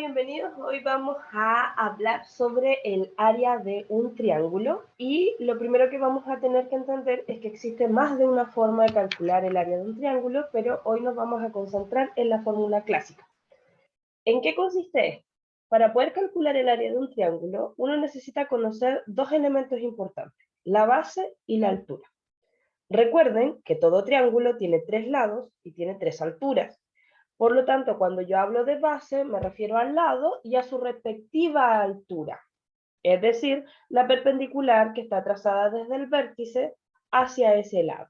Bienvenidos. Hoy vamos a hablar sobre el área de un triángulo y lo primero que vamos a tener que entender es que existe más de una forma de calcular el área de un triángulo, pero hoy nos vamos a concentrar en la fórmula clásica. ¿En qué consiste esto? Para poder calcular el área de un triángulo, uno necesita conocer dos elementos importantes, la base y la altura. Recuerden que todo triángulo tiene tres lados y tiene tres alturas. Por lo tanto, cuando yo hablo de base, me refiero al lado y a su respectiva altura, es decir, la perpendicular que está trazada desde el vértice hacia ese lado.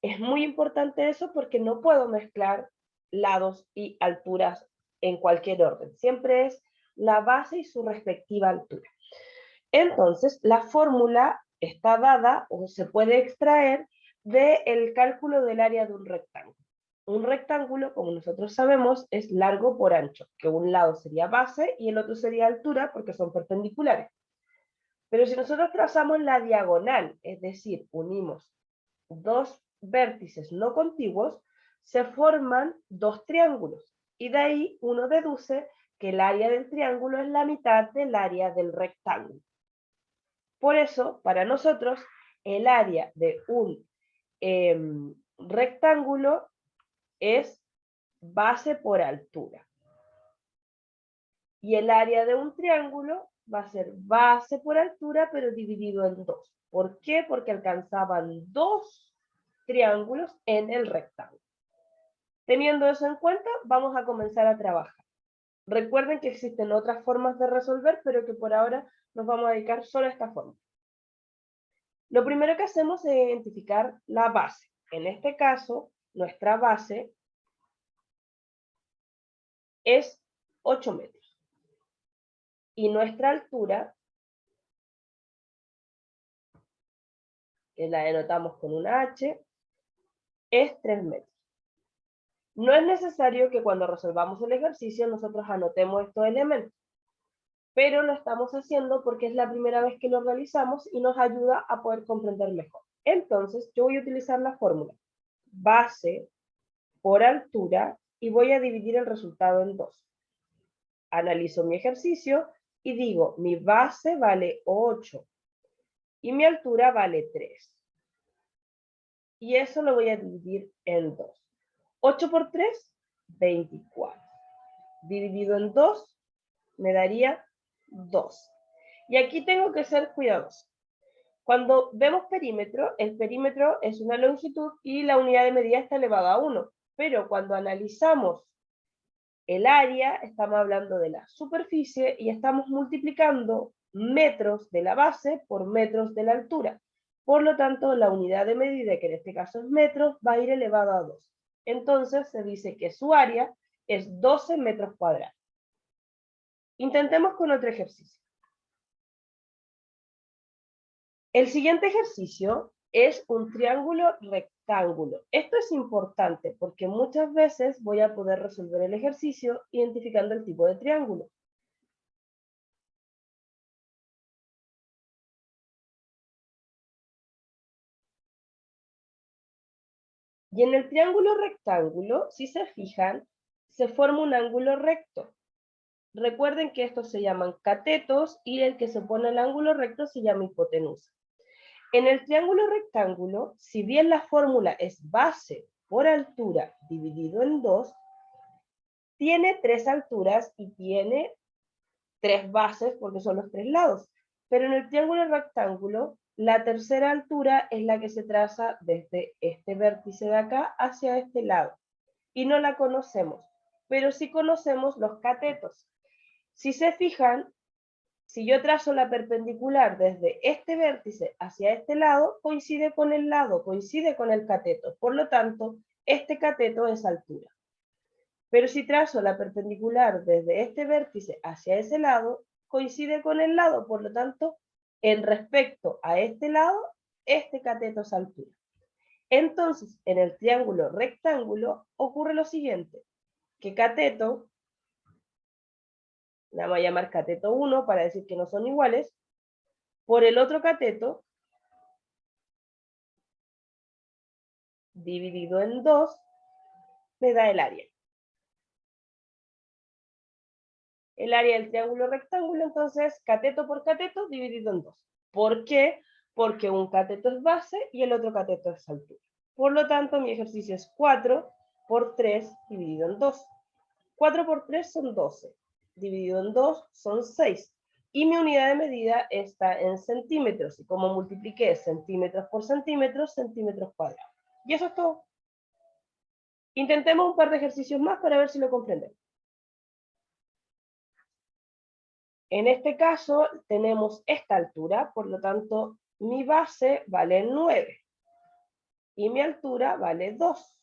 Es muy importante eso porque no puedo mezclar lados y alturas en cualquier orden. Siempre es la base y su respectiva altura. Entonces, la fórmula está dada o se puede extraer del cálculo del área de un rectángulo. Un rectángulo, como nosotros sabemos, es largo por ancho, que un lado sería base y el otro sería altura porque son perpendiculares. Pero si nosotros trazamos la diagonal, es decir, unimos dos vértices no contiguos, se forman dos triángulos. Y de ahí uno deduce que el área del triángulo es la mitad del área del rectángulo. Por eso, para nosotros, el área de un rectángulo es base por altura. Y el área de un triángulo va a ser base por altura, pero dividido en dos. ¿Por qué? Porque alcanzaban dos triángulos en el rectángulo. Teniendo eso en cuenta, vamos a comenzar a trabajar. Recuerden que existen otras formas de resolver, pero que por ahora nos vamos a dedicar solo a esta forma. Lo primero que hacemos es identificar la base. En este caso, nuestra base es 8 metros. Y nuestra altura, que la denotamos con una H, es 3 metros. No es necesario que cuando resolvamos el ejercicio nosotros anotemos estos elementos, pero lo estamos haciendo porque es la primera vez que lo realizamos y nos ayuda a poder comprender mejor. Entonces, yo voy a utilizar la fórmula base por altura y voy a dividir el resultado en dos. Analizo mi ejercicio y digo, mi base vale 8 y mi altura vale 3. Y eso lo voy a dividir en 2. 8 por 3, 24. Dividido en 2, me daría 2. Y aquí tengo que ser cuidadoso. Cuando vemos perímetro, el perímetro es una longitud y la unidad de medida está elevada a 1. Pero cuando analizamos el área, estamos hablando de la superficie y estamos multiplicando metros de la base por metros de la altura. Por lo tanto, la unidad de medida, que en este caso es metros, va a ir elevada a 2. Entonces, se dice que su área es 12 metros cuadrados. Intentemos con otro ejercicio. El siguiente ejercicio es un triángulo rectángulo. Esto es importante porque muchas veces voy a poder resolver el ejercicio identificando el tipo de triángulo. Y en el triángulo rectángulo, si se fijan, se forma un ángulo recto. Recuerden que estos se llaman catetos y el que se pone el ángulo recto se llama hipotenusa. En el triángulo rectángulo, si bien la fórmula es base por altura dividido en 2, tiene tres alturas y tiene tres bases porque son los tres lados. Pero en el triángulo rectángulo, la tercera altura es la que se traza desde este vértice de acá hacia este lado. Y no la conocemos, pero sí conocemos los catetos. Si se fijan, si yo trazo la perpendicular desde este vértice hacia este lado, coincide con el lado, coincide con el cateto. Por lo tanto, este cateto es altura. Pero si trazo la perpendicular desde este vértice hacia ese lado, coincide con el lado, por lo tanto, en respecto a este lado, este cateto es altura. Entonces, en el triángulo rectángulo ocurre lo siguiente, que cateto, la voy a llamar cateto 1 para decir que no son iguales, por el otro cateto, dividido en 2, me da el área. el área del triángulo rectángulo, entonces cateto por cateto dividido en 2. ¿Por qué? Porque un cateto es base y el otro cateto es altura. Por lo tanto, mi ejercicio es 4 por 3 dividido en 2. 4 por 3 son 12. Dividido en 2 son 6. Y mi unidad de medida está en centímetros. Y como multipliqué centímetros por centímetros, centímetros cuadrados. Y eso es todo. Intentemos un par de ejercicios más para ver si lo comprendemos. En este caso tenemos esta altura, por lo tanto mi base vale 9 y mi altura vale 2.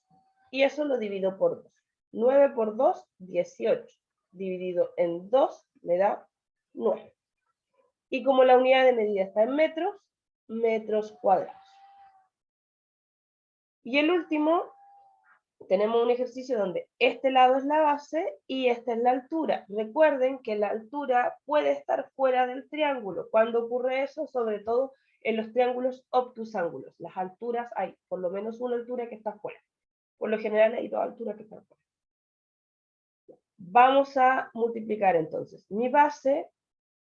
Y eso lo divido por 2. 9 por 2, 18. Dividido en 2 me da 9. Y como la unidad de medida está en metros, metros cuadrados. Y el último, tenemos un ejercicio donde este lado es la base y esta es la altura. Recuerden que la altura puede estar fuera del triángulo. ¿Cuándo ocurre eso? Sobre todo en los triángulos obtusángulos. Las alturas hay por lo menos una altura que está fuera. Por lo general hay dos alturas que están fuera. Vamos a multiplicar entonces mi base,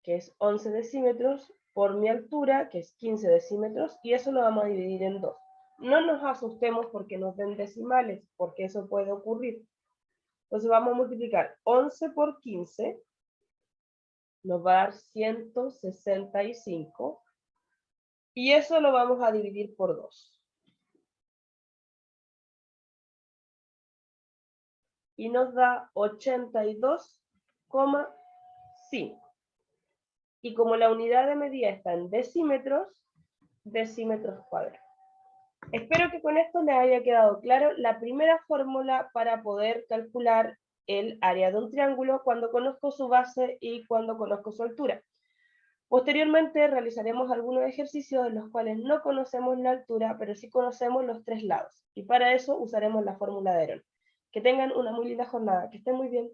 que es 11 decímetros, por mi altura, que es 15 decímetros, y eso lo vamos a dividir en 2. No nos asustemos porque nos den decimales, porque eso puede ocurrir. Entonces vamos a multiplicar 11 por 15, nos va a dar 165, y eso lo vamos a dividir por 2. Y nos da 82,5. Y como la unidad de medida está en decímetros, decímetros cuadrados. Espero que con esto les haya quedado claro la primera fórmula para poder calcular el área de un triángulo cuando conozco su base y cuando conozco su altura. Posteriormente realizaremos algunos ejercicios en los cuales no conocemos la altura, pero sí conocemos los tres lados. Y para eso usaremos la fórmula de Heron. Que tengan una muy linda jornada, que estén muy bien.